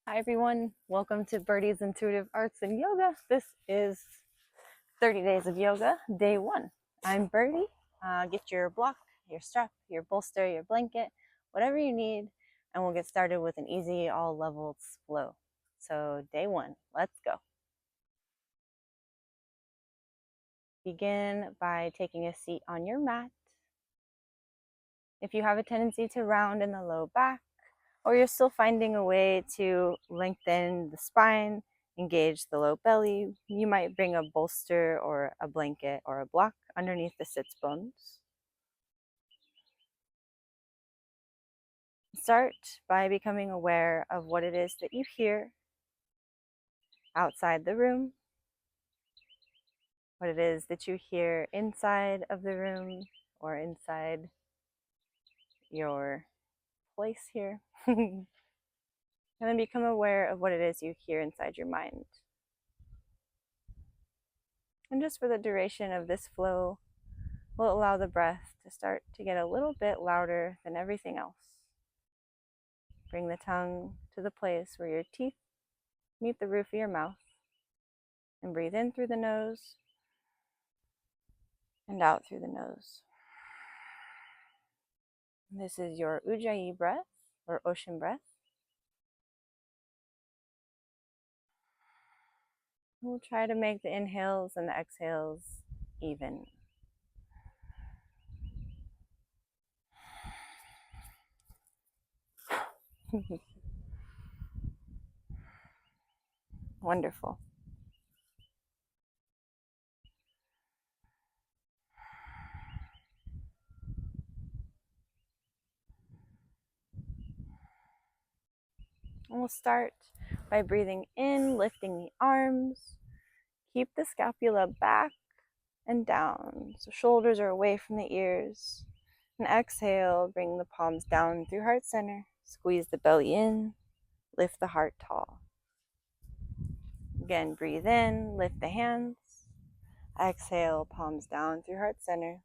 Hi everyone, welcome to Birdie's Intuitive Arts and Yoga. This is 30 Days of Yoga, Day 1. I'm Birdie. Get your block, your strap, your bolster, your blanket, whatever you need, and we'll get started with an easy, all levels flow. So Day 1, let's go. Begin by taking a seat on your mat. If you have a tendency to round in the low back, or you're still finding a way to lengthen the spine, engage the low belly, you might bring a bolster or a blanket or a block underneath the sits bones. Start by becoming aware of what it is that you hear outside the room, what it is that you hear inside of the room or inside your place here. And then become aware of what it is you hear inside your mind. And just for the duration of this flow, we'll allow the breath to start to get a little bit louder than everything else. Bring the tongue to the place where your teeth meet the roof of your mouth, and breathe in through the nose and out through the nose. This is your Ujjayi breath or ocean breath. We'll try to make the inhales and the exhales even. Wonderful. And we'll start by breathing in, lifting the arms. Keep the scapula back and down, so shoulders are away from the ears. And exhale, bring the palms down through heart center. Squeeze the belly in, lift the heart tall. Again, breathe in, lift the hands. Exhale, palms down through heart center.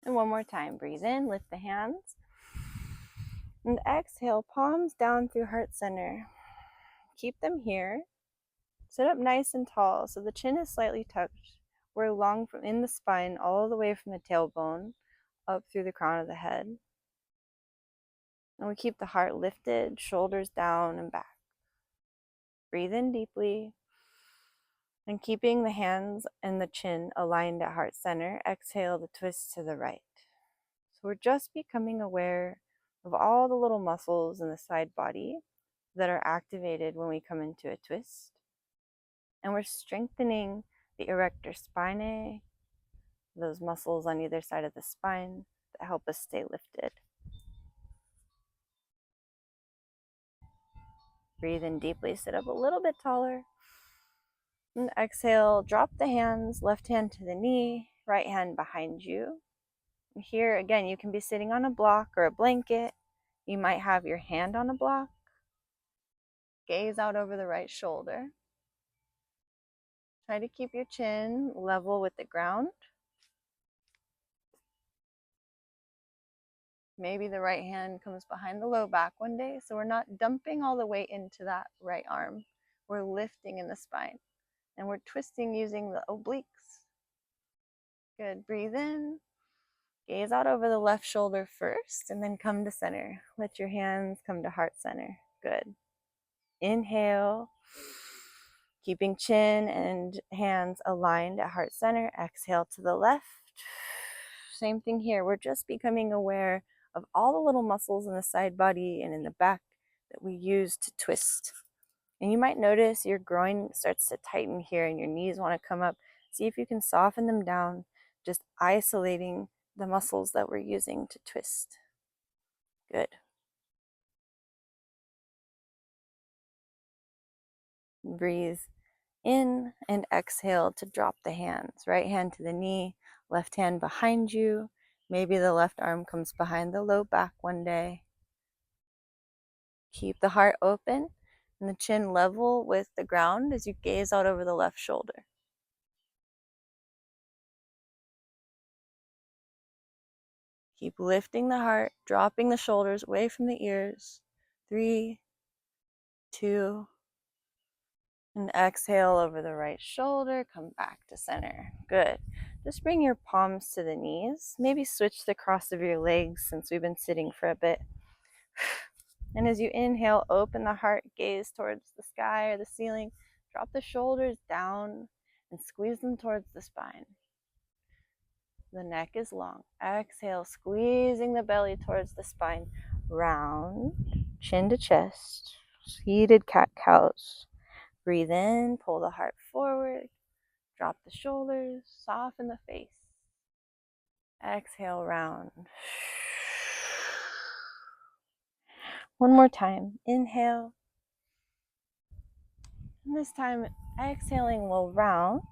And one more time, breathe in, lift the hands. And exhale, palms down through heart center. Keep them here. Sit up nice and tall so the chin is slightly tucked. We're long from in the spine all the way from the tailbone up through the crown of the head. And we keep the heart lifted, shoulders down and back. Breathe in deeply. And keeping the hands and the chin aligned at heart center, exhale the twist to the right. So we're just becoming aware of all the little muscles in the side body that are activated when we come into a twist. And we're strengthening the erector spinae, those muscles on either side of the spine that help us stay lifted. Breathe in deeply, sit up a little bit taller. And exhale, drop the hands, left hand to the knee, right hand behind you. And here again, you can be sitting on a block or a blanket. You might have your hand on a block. Gaze out over the right shoulder. Try to keep your chin level with the ground. Maybe the right hand comes behind the low back one day, so we're not dumping all the weight into that right arm. We're lifting in the spine, and we're twisting using the obliques. Good, breathe in. Gaze out over the left shoulder first, and then come to center. Let your hands come to heart center. Good. Inhale, keeping chin and hands aligned at heart center. Exhale to the left. Same thing here. We're just becoming aware of all the little muscles in the side body and in the back that we use to twist. And you might notice your groin starts to tighten here and your knees want to come up. See if you can soften them down, just isolating the muscles that we're using to twist. Good. Breathe in and exhale to drop the hands. Right hand to the knee, left hand behind you. Maybe the left arm comes behind the low back one day. Keep the heart open and the chin level with the ground as you gaze out over the left shoulder. Keep lifting the heart, dropping the shoulders away from the ears 3, 2, and exhale over the right shoulder. Come back to center. Good. Just bring your palms to the knees. Maybe switch the cross of your legs since we've been sitting for a bit. And as you inhale, open the heart, gaze towards the sky or the ceiling. Drop the shoulders down and squeeze them towards the spine. The neck is long. Exhale, squeezing the belly towards the spine. Round, chin to chest, seated cat-cows. Breathe in, pull the heart forward. Drop the shoulders, soften the face. Exhale, round. One more time. Inhale. And this time, exhaling, we'll round.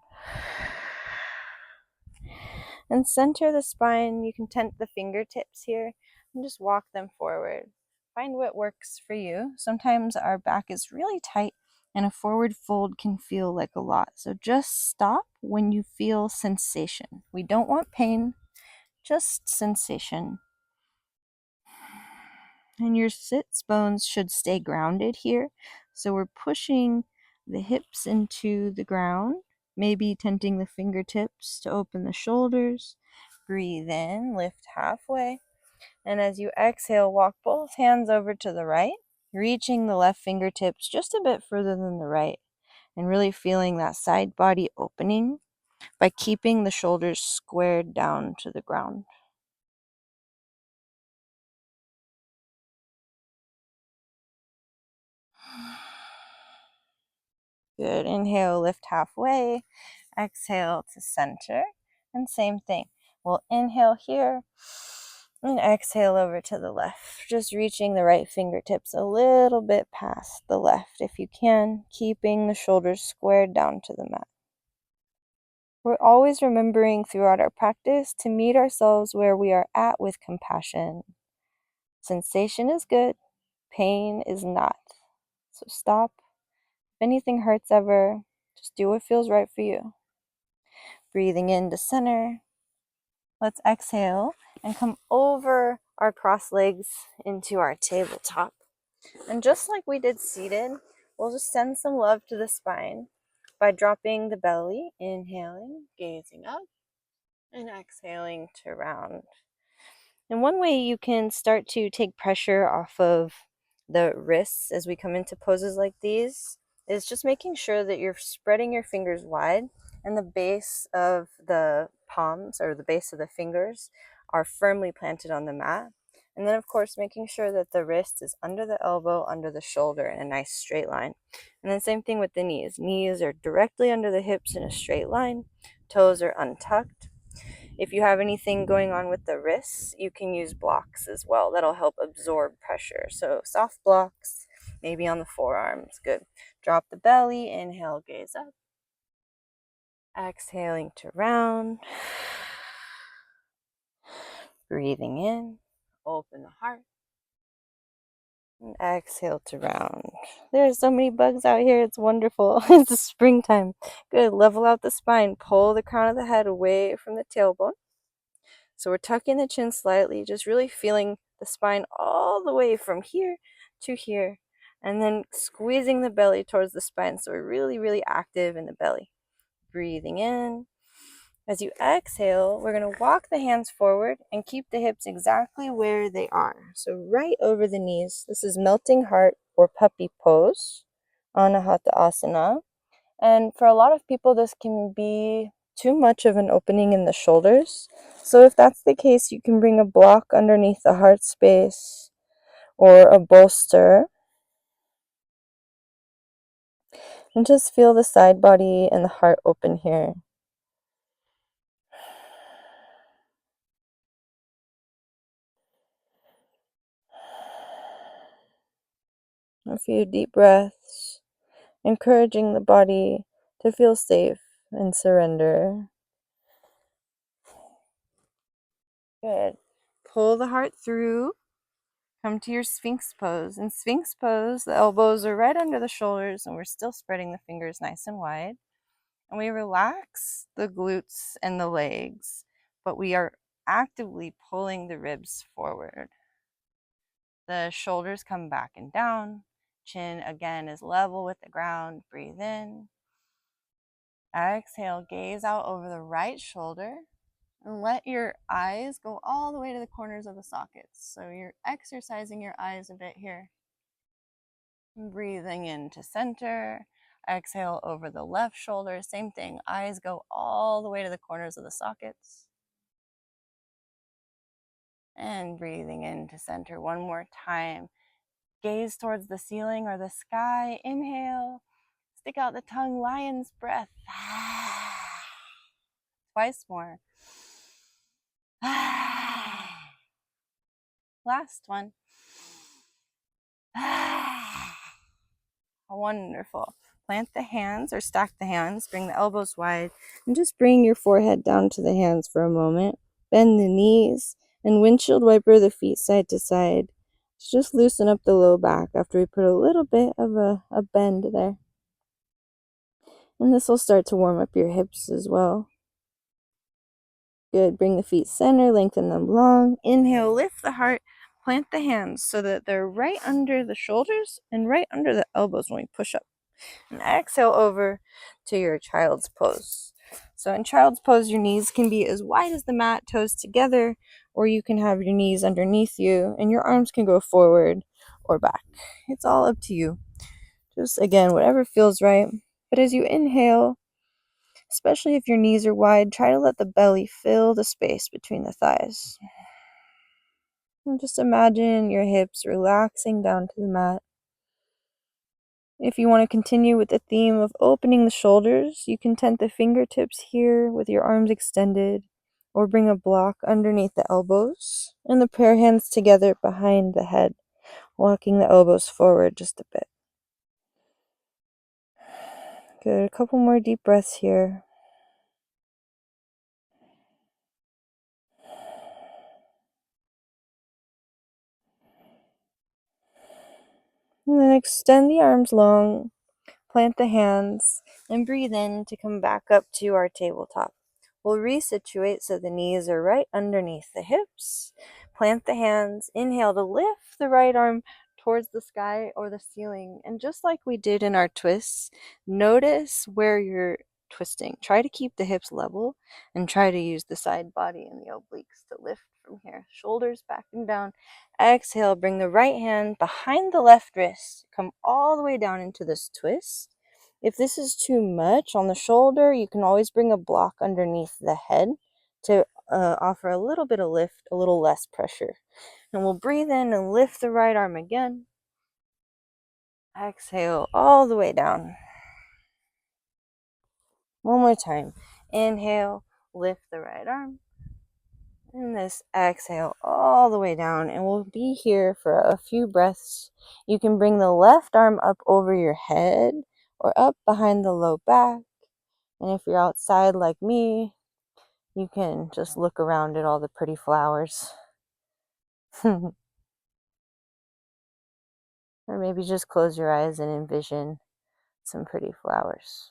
And center the spine. You can tent the fingertips here and just walk them forward. Find what works for you. Sometimes our back is really tight and a forward fold can feel like a lot. So just stop when you feel sensation. We don't want pain, just sensation. And your sits bones should stay grounded here. So we're pushing the hips into the ground, maybe tenting the fingertips to open the shoulders. Breathe in, lift halfway. And as you exhale, walk both hands over to the right, reaching the left fingertips just a bit further than the right, and really feeling that side body opening by keeping the shoulders squared down to the ground. Good. Inhale, lift halfway. Exhale to center. And same thing. We'll inhale here and exhale over to the left. Just reaching the right fingertips a little bit past the left if you can, keeping the shoulders squared down to the mat. We're always remembering throughout our practice to meet ourselves where we are at with compassion. Sensation is good, pain is not. So stop. If anything hurts ever, just do what feels right for you. Breathing into center. Let's exhale and come over our cross legs into our tabletop. And just like we did seated, we'll just send some love to the spine by dropping the belly, inhaling, gazing up, and exhaling to round. And one way you can start to take pressure off of the wrists as we come into poses like these is just making sure that you're spreading your fingers wide and the base of the palms or the base of the fingers are firmly planted on the mat. And then, of course, making sure that the wrist is under the elbow, under the shoulder in a nice straight line. And then same thing with the knees. Knees are directly under the hips in a straight line. Toes are untucked. If you have anything going on with the wrists, you can use blocks as well. That'll help absorb pressure. So soft blocks, maybe on the forearms. Good. Drop the belly. Inhale, gaze up. Exhaling to round. Breathing in. Open the heart. And exhale to round. There's so many bugs out here. It's wonderful. It's springtime. Good. Level out the spine. Pull the crown of the head away from the tailbone. So we're tucking the chin slightly, just really feeling the spine all the way from here to here. And then squeezing the belly towards the spine. So we're really, really active in the belly. Breathing in. As you exhale, we're going to walk the hands forward and keep the hips exactly where they are. So right over the knees. This is melting heart or puppy pose, Anahata Asana. And for a lot of people, this can be too much of an opening in the shoulders. So if that's the case, you can bring a block underneath the heart space or a bolster. And just feel the side body and the heart open here. A few deep breaths, encouraging the body to feel safe and surrender. Good. Pull the heart through. Come to your Sphinx pose. In Sphinx pose, the elbows are right under the shoulders and we're still spreading the fingers nice and wide. And we relax the glutes and the legs, but we are actively pulling the ribs forward. The shoulders come back and down. Chin again is level with the ground. Breathe in. Exhale, gaze out over the right shoulder and let your eyes go all the way to the corners of the sockets. So you're exercising your eyes a bit here. Breathing into center. Exhale over the left shoulder. Same thing. Eyes go all the way to the corners of the sockets. And breathing into center one more time. Gaze towards the ceiling or the sky. Inhale. Stick out the tongue, lion's breath. Twice more. Last one. Wonderful. Plant the hands or stack the hands. Bring the elbows wide and just bring your forehead down to the hands for a moment. Bend the knees and windshield wiper the feet side to side. Just loosen up the low back after we put a little bit of a bend there. And this will start to warm up your hips as well. Good. Bring the feet center, lengthen them long. Inhale, lift the heart, plant the hands so that they're right under the shoulders and right under the elbows when we push up. And exhale over to your child's pose. So in child's pose, your knees can be as wide as the mat, toes together, or you can have your knees underneath you and your arms can go forward or back. It's all up to you. Just again, whatever feels right. But as you inhale, especially if your knees are wide, try to let the belly fill the space between the thighs. And just imagine your hips relaxing down to the mat. If you want to continue with the theme of opening the shoulders, you can tent the fingertips here with your arms extended, or bring a block underneath the elbows, and the prayer hands together behind the head, walking the elbows forward just a bit. Good. A couple more deep breaths here. And then extend the arms long, plant the hands, and breathe in to come back up to our tabletop. We'll resituate so the knees are right underneath the hips. Plant the hands. Inhale to lift the right arm towards the sky or the ceiling. And just like we did in our twists, notice where you're twisting. Try to keep the hips level and try to use the side body and the obliques to lift from here. Shoulders back and down. Exhale, bring the right hand behind the left wrist. Come all the way down into this twist. If this is too much on the shoulder, you can always bring a block underneath the head to offer a little bit of lift, a little less pressure. And we'll breathe in and lift the right arm again. Exhale all the way down. One more time. Inhale, lift the right arm. And this exhale all the way down. And we'll be here for a few breaths. You can bring the left arm up over your head or up behind the low back. And if you're outside like me, you can just look around at all the pretty flowers. Or maybe just close your eyes and envision some pretty flowers.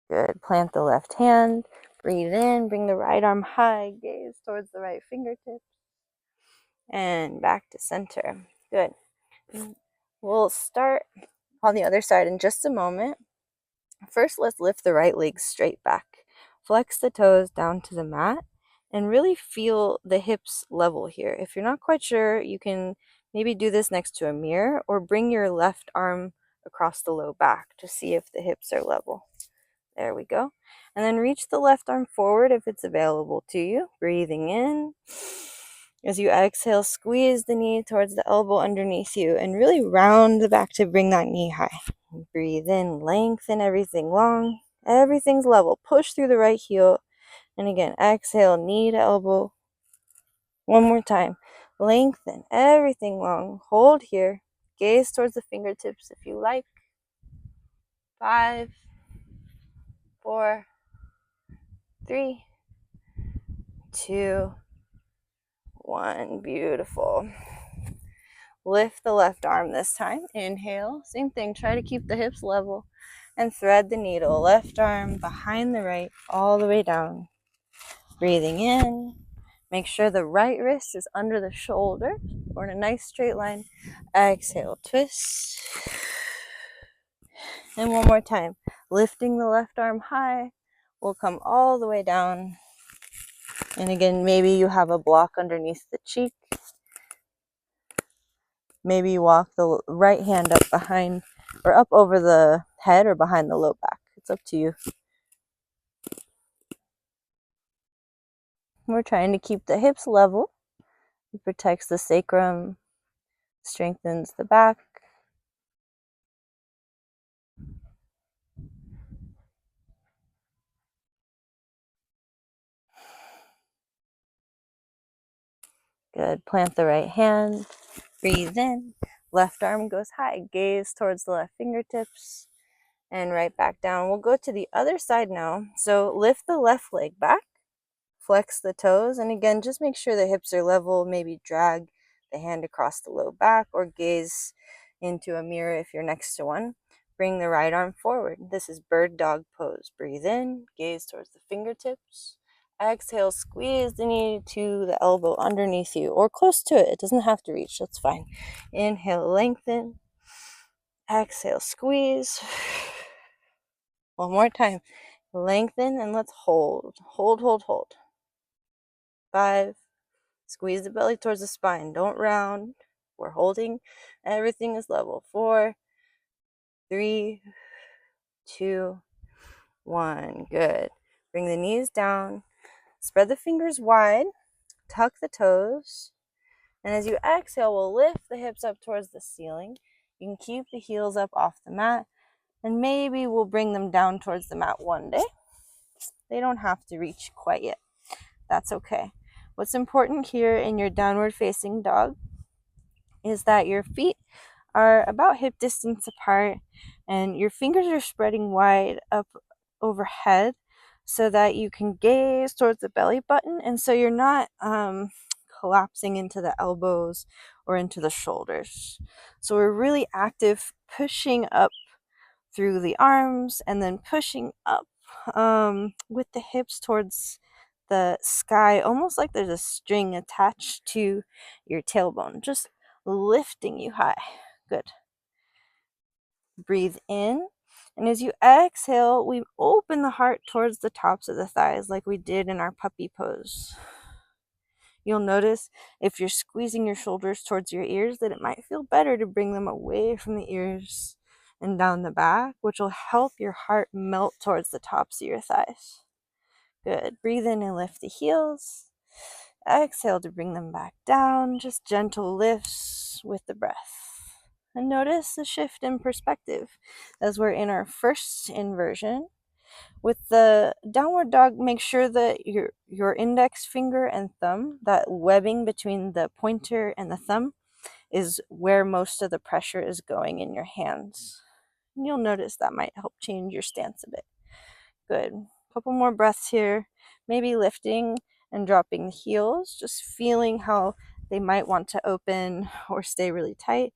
Good. Plant the left hand. Breathe in. Bring the right arm high. Gaze towards the right fingertips. And back to center. Good. We'll start on the other side in just a moment. First, let's lift the right leg straight back. Flex the toes down to the mat and really feel the hips level here. If you're not quite sure, you can maybe do this next to a mirror or bring your left arm across the low back to see if the hips are level. There we go. And then reach the left arm forward if it's available to you. Breathing in. As you exhale, squeeze the knee towards the elbow underneath you and really round the back to bring that knee high. Breathe in, lengthen everything long. Everything's level. Push through the right heel. And again, exhale, knee to elbow. One more time. Lengthen everything long. Hold here. Gaze towards the fingertips if you like. 5, 4, 3, 2, 1. Beautiful. Lift the left arm this time. Inhale. Same thing. Try to keep the hips level. And thread the needle, left arm behind the right, all the way down. Breathing in. Make sure the right wrist is under the shoulder or in a nice straight line. Exhale, twist. And one more time. Lifting the left arm high. We'll come all the way down. And again, maybe you have a block underneath the cheek. Maybe you walk the right hand up behind or up over the head or behind the low back. It's up to you. We're trying to keep the hips level. It protects the sacrum, strengthens the back. Good. Plant the right hand. Breathe in. Left arm goes high. Gaze towards the left fingertips. And right back down. We'll go to the other side now. So lift the left leg back. Flex the toes. And again, just make sure the hips are level. Maybe drag the hand across the low back or gaze into a mirror if you're next to one. Bring the right arm forward. This is bird dog pose. Breathe in. Gaze towards the fingertips. Exhale, squeeze the knee to the elbow underneath you or close to it. It doesn't have to reach. That's fine. Inhale, lengthen. Exhale, squeeze. One more time. Lengthen and let's hold. Hold, hold, hold. 5. Squeeze the belly towards the spine. Don't round. We're holding. Everything is level. 4, 3, 2, 1. Good. Bring the knees down. Spread the fingers wide. Tuck the toes. And as you exhale, we'll lift the hips up towards the ceiling. You can keep the heels up off the mat. And maybe we'll bring them down towards the mat one day. They don't have to reach quite yet. That's okay. What's important here in your downward facing dog is that your feet are about hip distance apart and your fingers are spreading wide up overhead so that you can gaze towards the belly button, and so you're not collapsing into the elbows or into the shoulders. So we're really active, pushing up through the arms and then pushing up with the hips towards the sky, almost like there's a string attached to your tailbone, just lifting you high. Good. Breathe in. And as you exhale, we open the heart towards the tops of the thighs like we did in our puppy pose. You'll notice if you're squeezing your shoulders towards your ears that it might feel better to bring them away from the ears and down the back, which will help your heart melt towards the tops of your thighs. Good. Breathe in and lift the heels. Exhale to bring them back down. Just gentle lifts with the breath. And notice the shift in perspective as we're in our first inversion. With the downward dog, make sure that your index finger and thumb, that webbing between the pointer and the thumb, is where most of the pressure is going in your hands. And you'll notice that might help change your stance a bit. Good. Couple more breaths here. Maybe lifting and dropping the heels, just feeling how they might want to open or stay really tight,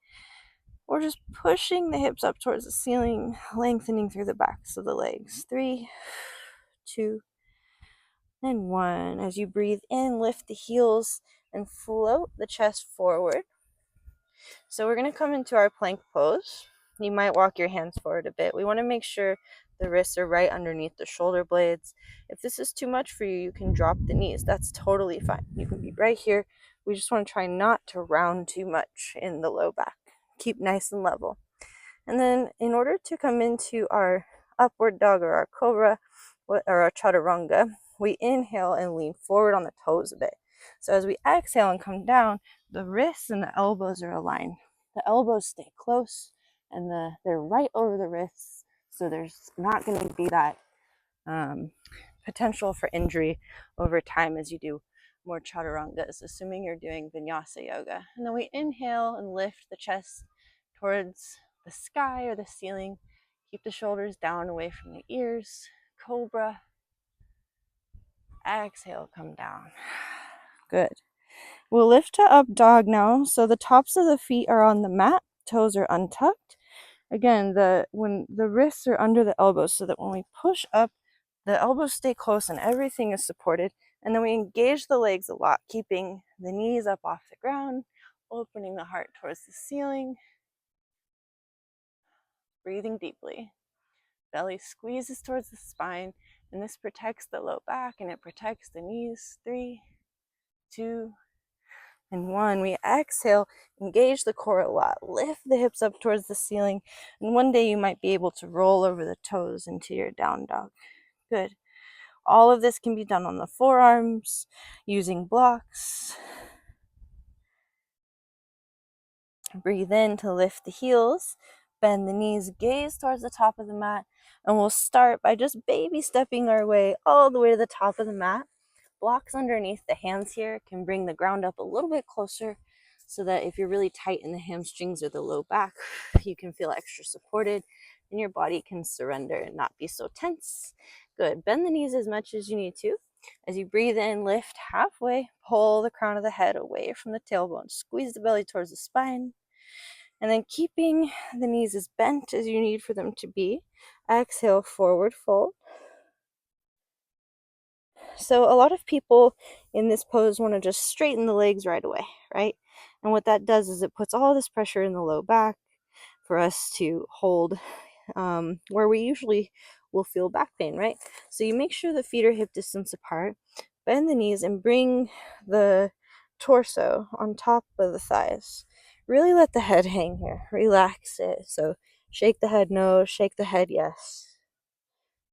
or just pushing the hips up towards the ceiling, lengthening through the backs of the legs. 3, 2, and 1. As you breathe in, lift the heels and float the chest forward. So we're going to come into our plank pose. You might walk your hands forward a bit. We want to make sure the wrists are right underneath the shoulder blades. If this is too much for you, you can drop the knees. That's totally fine. You can be right here. We just want to try not to round too much in the low back. Keep nice and level. And then in order to come into our upward dog or our cobra or our chaturanga, we inhale and lean forward on the toes a bit. So as we exhale and come down, the wrists and the elbows are aligned. The elbows stay close and they're right over the wrists. So there's not going to be that potential for injury over time as you do more chaturangas, assuming you're doing vinyasa yoga. And then we inhale and lift the chest towards the sky or the ceiling. Keep the shoulders down away from the ears. Cobra. Exhale, come down. Good. We'll lift to up dog now. So the tops of the feet are on the mat. Toes are untucked. Again, when the wrists are under the elbows, so that when we push up, the elbows stay close and everything is supported. And then we engage the legs a lot, keeping the knees up off the ground, opening the heart towards the ceiling, breathing deeply. Belly squeezes towards the spine, and this protects the low back and it protects the knees. 3, 2, and 1. We exhale, engage the core a lot, lift the hips up towards the ceiling, and one day you might be able to roll over the toes into your down dog. Good. All of this can be done on the forearms using blocks. Breathe in to lift the heels, bend the knees, gaze towards the top of the mat, and we'll start by just baby stepping our way all the way to the top of the mat. Blocks underneath the hands here can bring the ground up a little bit closer so that if you're really tight in the hamstrings or the low back, you can feel extra supported and your body can surrender and not be so tense. Good. Bend the knees as much as you need to. As you breathe in, lift halfway, pull the crown of the head away from the tailbone, squeeze the belly towards the spine, and then keeping the knees as bent as you need for them to be, exhale, forward fold. So a lot of people in this pose want to just straighten the legs right away, right? And what that does is it puts all this pressure in the low back for us to hold where we usually will feel back pain, right? So you make sure the feet are hip distance apart, bend the knees, and bring the torso on top of the thighs. Really let the head hang here. Relax it. So shake the head no, shake the head yes.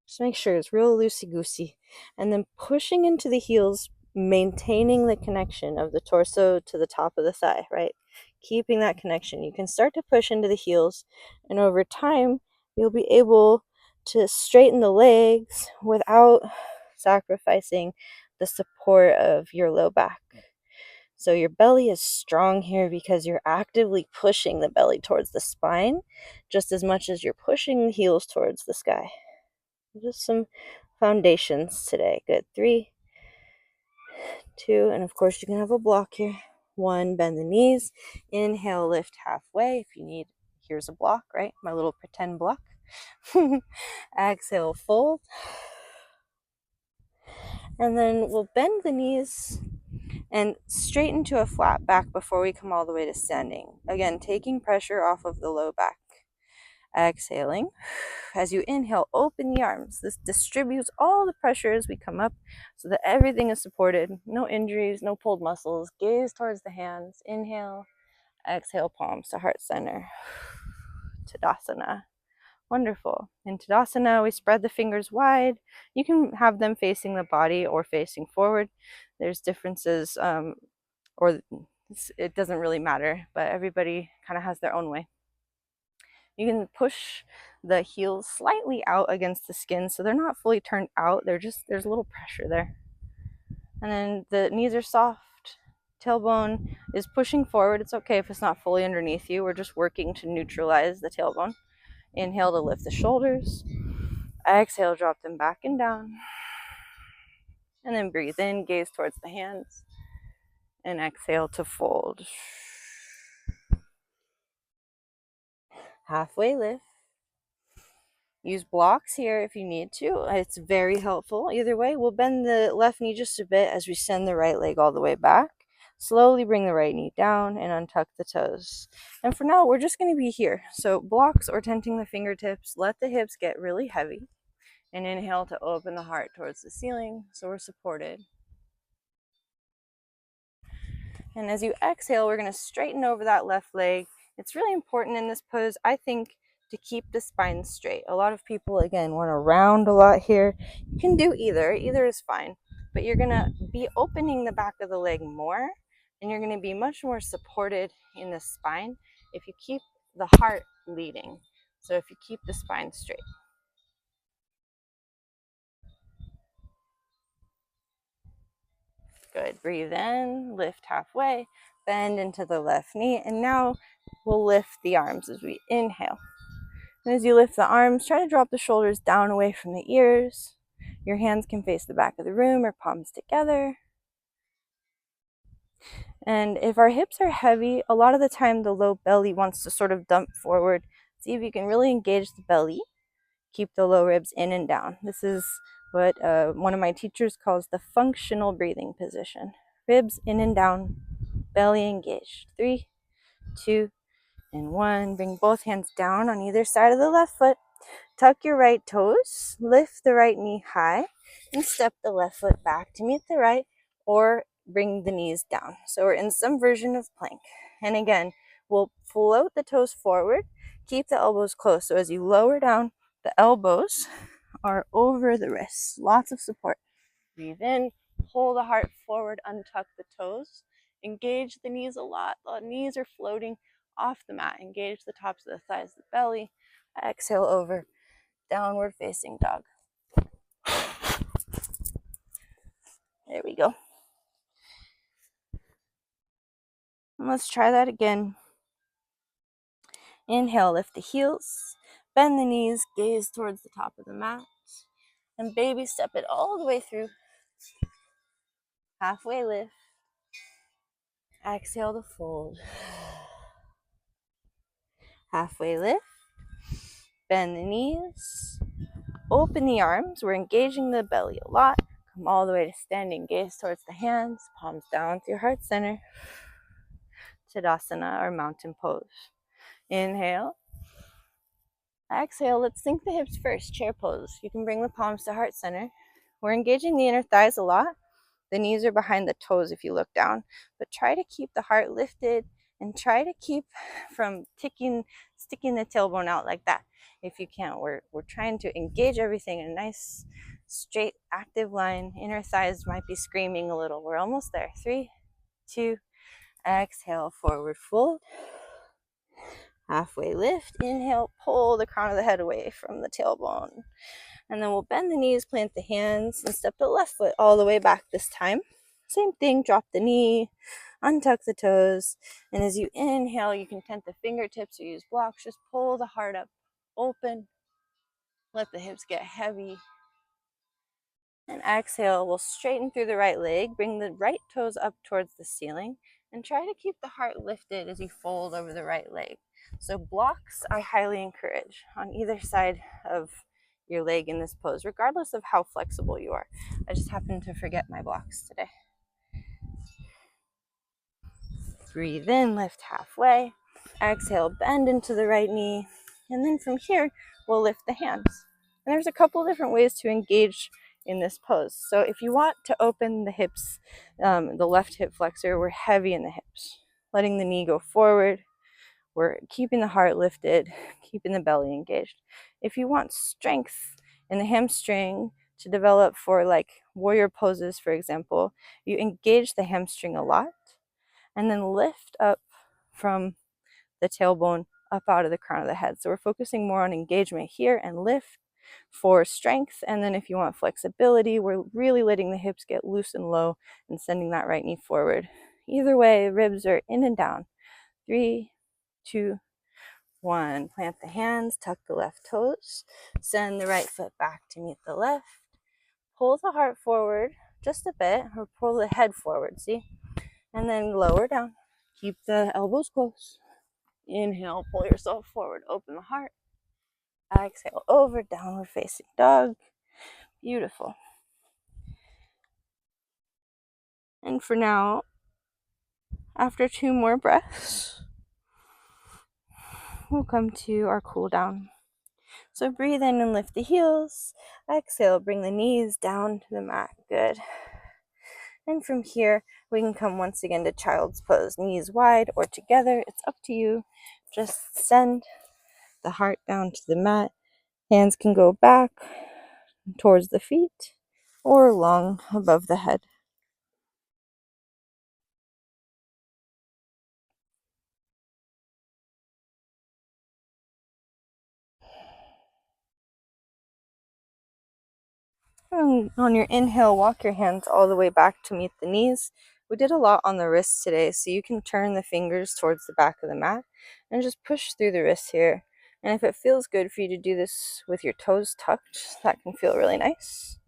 Just make sure it's real loosey-goosey. And then pushing into the heels, maintaining the connection of the torso to the top of the thigh, right? Keeping that connection. You can start to push into the heels, and over time, you'll be able to straighten the legs without sacrificing the support of your low back. So your belly is strong here because you're actively pushing the belly towards the spine just as much as you're pushing the heels towards the sky. Just some foundations today. Good. 3, 2, and of course you can have a block here. 1, bend the knees. Inhale, lift halfway. If you need, here's a block, right? My little pretend block. Exhale, fold. And then we'll bend the knees and straighten to a flat back before we come all the way to standing. Again, taking pressure off of the low back. Exhaling. As you inhale, open the arms. This distributes all the pressure as we come up so that everything is supported. No injuries, no pulled muscles. Gaze towards the hands. Inhale, exhale, palms to heart center. Tadasana. Wonderful. In Tadasana, we spread the fingers wide. You can have them facing the body or facing forward. There's differences, or it doesn't really matter, but everybody kind of has their own way. You can push the heels slightly out against the skin so they're not fully turned out. There's a little pressure there. And then the knees are soft. Tailbone is pushing forward. It's okay if it's not fully underneath you. We're just working to neutralize the tailbone. Inhale to lift the shoulders. Exhale, drop them back and down. And then breathe in, gaze towards the hands. And exhale to fold. Halfway lift. Use blocks here if you need to. It's very helpful. Either way, we'll bend the left knee just a bit as we send the right leg all the way back. Slowly bring the right knee down and untuck the toes. And for now, we're just going to be here. So blocks or tenting the fingertips. Let the hips get really heavy. And inhale to open the heart towards the ceiling so we're supported. And as you exhale, we're going to straighten over that left leg. It's really important in this pose, I think, to keep the spine straight. A lot of people, again, want to round a lot here. You can do either. Either is fine. But you're going to be opening the back of the leg more, and you're going to be much more supported in the spine if you keep the heart leading. So if you keep the spine straight. Good. Breathe in, lift halfway, bend into the left knee, and now we'll lift the arms as we inhale. And as you lift the arms, try to drop the shoulders down away from the ears. Your hands can face the back of the room or palms together. And if our hips are heavy, a lot of the time the low belly wants to sort of dump forward. See if you can really engage the belly. Keep the low ribs in and down. This is what one of my teachers calls the functional breathing position. Ribs in and down, belly engaged. 3, 2, and 1. Bring both hands down on either side of the left foot. Tuck your right toes, lift the right knee high, and step the left foot back to meet the right, or bring the knees down. So we're in some version of plank. And again, we'll float the toes forward, keep the elbows close. So as you lower down, the elbows are over the wrists. Lots of support. Breathe in, pull the heart forward, untuck the toes, engage the knees a lot. The knees are floating off the mat. Engage the tops of the thighs, the belly. Exhale over, downward facing dog. There we go. And let's try that again. Inhale, lift the heels, bend the knees, gaze towards the top of the mat, and baby step it all the way through. Halfway lift. Exhale to fold. Halfway lift. Bend the knees. Open the arms. We're engaging the belly a lot. Come all the way to standing. Gaze towards the hands. Palms down through heart center. Tadasana or mountain pose. Inhale. Exhale. Let's sink the hips first. Chair pose. You can bring the palms to heart center. We're engaging the inner thighs a lot. The knees are behind the toes if you look down, but try to keep the heart lifted and try to keep from sticking the tailbone out like that. If you can't, we're trying to engage everything in a nice, straight, active line. Inner thighs might be screaming a little. We're almost there. 3, 2, exhale, forward fold. Halfway lift. Inhale, pull the crown of the head away from the tailbone. And then we'll bend the knees, plant the hands, and step the left foot all the way back this time. Same thing, drop the knee, untuck the toes. And as you inhale, you can tent the fingertips or use blocks. Just pull the heart up, open. Let the hips get heavy. And exhale, we'll straighten through the right leg. Bring the right toes up towards the ceiling. And try to keep the heart lifted as you fold over the right leg. So blocks I highly encourage on either side of your leg in this pose, regardless of how flexible you are. I just happened to forget my blocks today. Breathe in, lift halfway. Exhale, bend into the right knee. And then from here, we'll lift the hands. And there's a couple different ways to engage in this pose. So if you want to open the hips, the left hip flexor, we're heavy in the hips. Letting the knee go forward. We're keeping the heart lifted, keeping the belly engaged. If you want strength in the hamstring to develop for like warrior poses, for example, you engage the hamstring a lot and then lift up from the tailbone up out of the crown of the head. So we're focusing more on engagement here and lift for strength. And then if you want flexibility, we're really letting the hips get loose and low and sending that right knee forward. Either way, ribs are in and down. 3, 2, 1. Plant the hands, tuck the left toes, send the right foot back to meet the left. Pull the heart forward just a bit, or pull the head forward, see? And then lower down. Keep the elbows close. Inhale, pull yourself forward, open the heart. Exhale, over, downward facing dog. Beautiful. And for now, after 2 more breaths, we'll come to our cool down. So breathe in and lift the heels. Exhale, bring the knees down to the mat. Good. And from here, we can come once again to child's pose. Knees wide or together. It's up to you. Just send the heart down to the mat. Hands can go back towards the feet or long above the head. And on your inhale, walk your hands all the way back to meet the knees. We did a lot on the wrists today, so you can turn the fingers towards the back of the mat and just push through the wrists here. And if it feels good for you to do this with your toes tucked, that can feel really nice.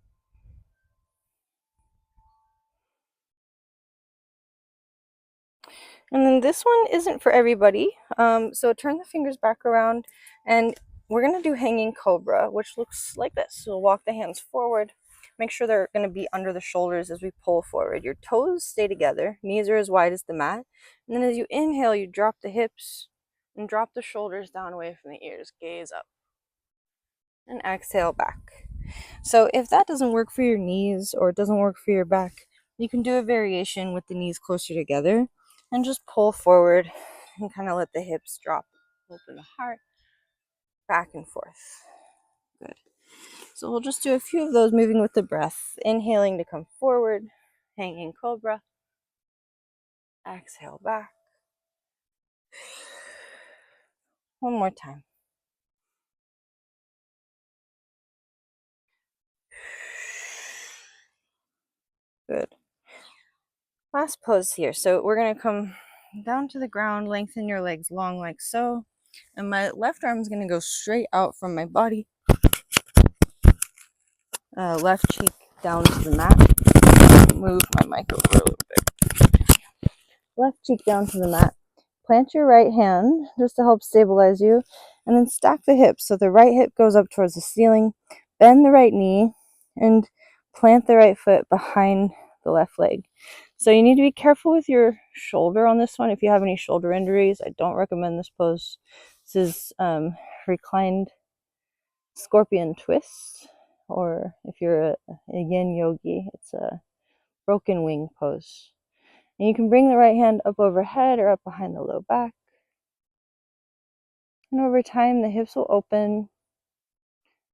And then this one isn't for everybody. So turn the fingers back around, and we're going to do hanging cobra, which looks like this. So we'll walk the hands forward. Make sure they're going to be under the shoulders as we pull forward. Your toes stay together. Knees are as wide as the mat. And then as you inhale, you drop the hips and drop the shoulders down away from the ears. Gaze up. And exhale back. So if that doesn't work for your knees or it doesn't work for your back, you can do a variation with the knees closer together and just pull forward and kind of let the hips drop. Open the heart, back and forth. Good. So we'll just do a few of those, moving with the breath. Inhaling to come forward, hanging cobra. Exhale back. One more time. Good. Last pose here. So we're going to come down to the ground, lengthen your legs long like so. And my left arm is going to go straight out from my body. Left cheek down to the mat. Move my mic over a little bit. Left cheek down to the mat. Plant your right hand just to help stabilize you. And then stack the hips. So the right hip goes up towards the ceiling. Bend the right knee. And plant the right foot behind the left leg. So you need to be careful with your shoulder on this one. If you have any shoulder injuries, I don't recommend this pose. This is reclined scorpion twist, or if you're a yin yogi, it's a broken wing pose. And you can bring the right hand up overhead or up behind the low back. And over time, the hips will open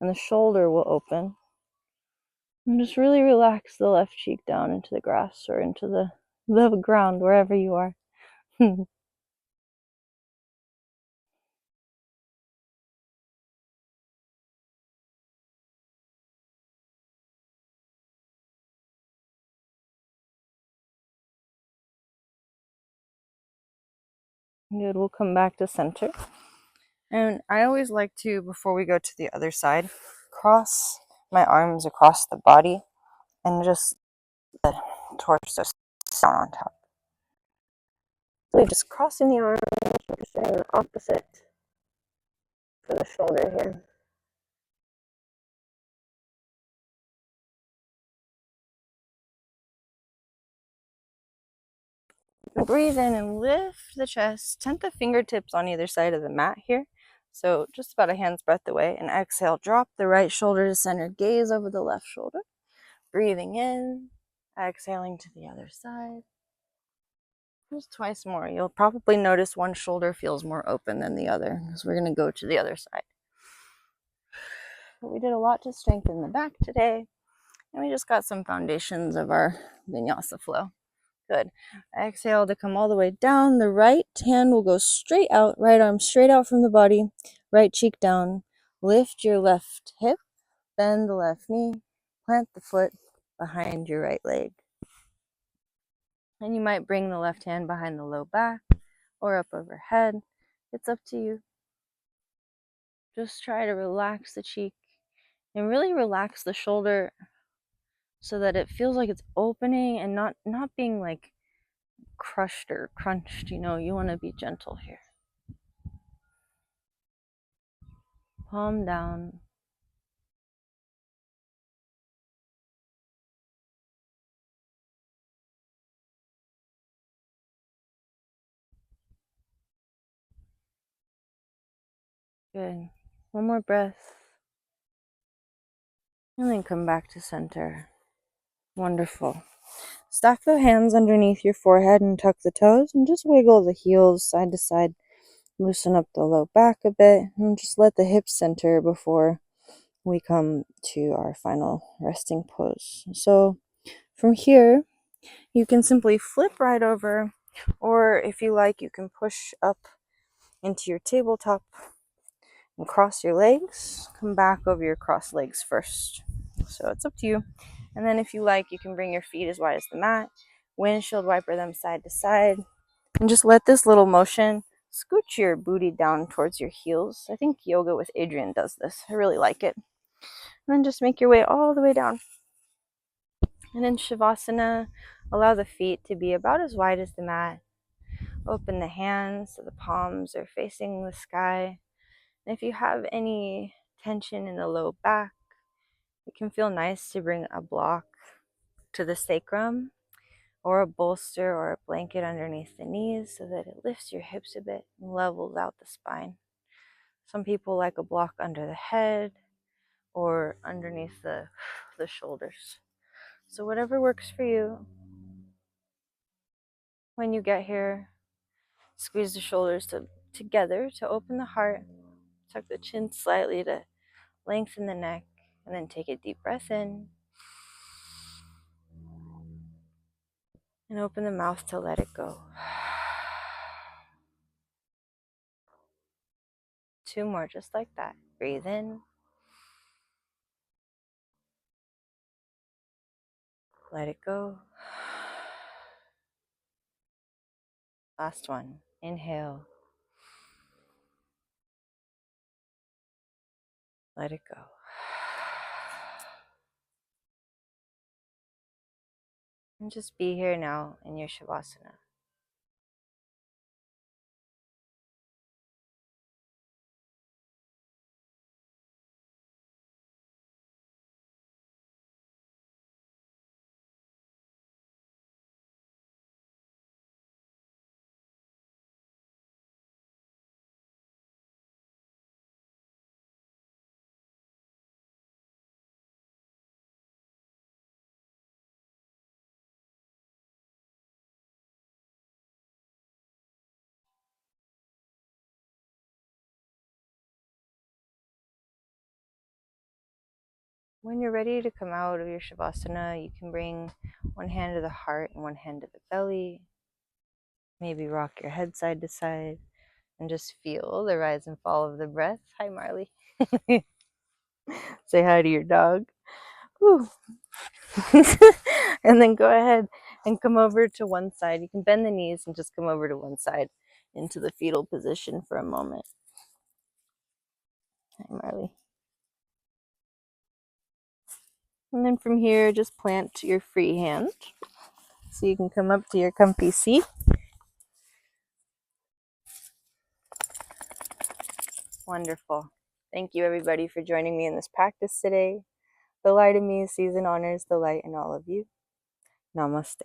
and the shoulder will open. And just really relax the left cheek down into the grass or into the ground, wherever you are. Good, we'll come back to center. And I always like to, before we go to the other side, cross my arms across the body and just the torso down on top. So just crossing the arms, just doing the opposite for the shoulder here. Breathe in and lift the chest. Tent the fingertips on either side of the mat here. So just about a hand's breadth away. And exhale, drop the right shoulder to center. Gaze over the left shoulder. Breathing in, exhaling to the other side. Just twice more. You'll probably notice one shoulder feels more open than the other because we're going to go to the other side. But we did a lot to strengthen the back today. And we just got some foundations of our vinyasa flow. Good. Exhale to come all the way down. The right hand will go straight out, right arm straight out from the body, right cheek down. Lift your left hip, bend the left knee, plant the foot behind your right leg. And you might bring the left hand behind the low back or up overhead. It's up to you. Just try to relax the cheek and really relax the shoulder so that it feels like it's opening and not being like crushed or crunched. You want to be gentle here. Palm down. Good. One more breath. And then come back to center. Wonderful. Stack the hands underneath your forehead and tuck the toes and just wiggle the heels side to side. Loosen up the low back a bit and just let the hips center before we come to our final resting pose. So from here, you can simply flip right over, or if you like, you can push up into your tabletop and cross your legs. Come back over your crossed legs first. So it's up to you. And then if you like, you can bring your feet as wide as the mat, windshield wiper them side to side, and just let this little motion scooch your booty down towards your heels. I think Yoga with Adriene does this. I really like it. And then just make your way all the way down. And in Shavasana, allow the feet to be about as wide as the mat. Open the hands so the palms are facing the sky. And if you have any tension in the low back, it can feel nice to bring a block to the sacrum or a bolster or a blanket underneath the knees so that it lifts your hips a bit and levels out the spine. Some people like a block under the head or underneath the shoulders. So whatever works for you. When you get here, squeeze the shoulders together to open the heart. Tuck the chin slightly to lengthen the neck, and then take a deep breath in and open the mouth to let it go. 2 more just like that. Breathe in. Let it go. Last one. Inhale. Let it go. And just be here now in your Shavasana. When you're ready to come out of your Shavasana, you can bring one hand to the heart and one hand to the belly. Maybe rock your head side to side and just feel the rise and fall of the breath. Hi, Marley. Say hi to your dog. And then go ahead and come over to one side. You can bend the knees and just come over to one side into the fetal position for a moment. Hi, Marley. And then from here, just plant your free hand so you can come up to your comfy seat. Wonderful. Thank you, everybody, for joining me in this practice today. The light in me sees and honors the light in all of you. Namaste.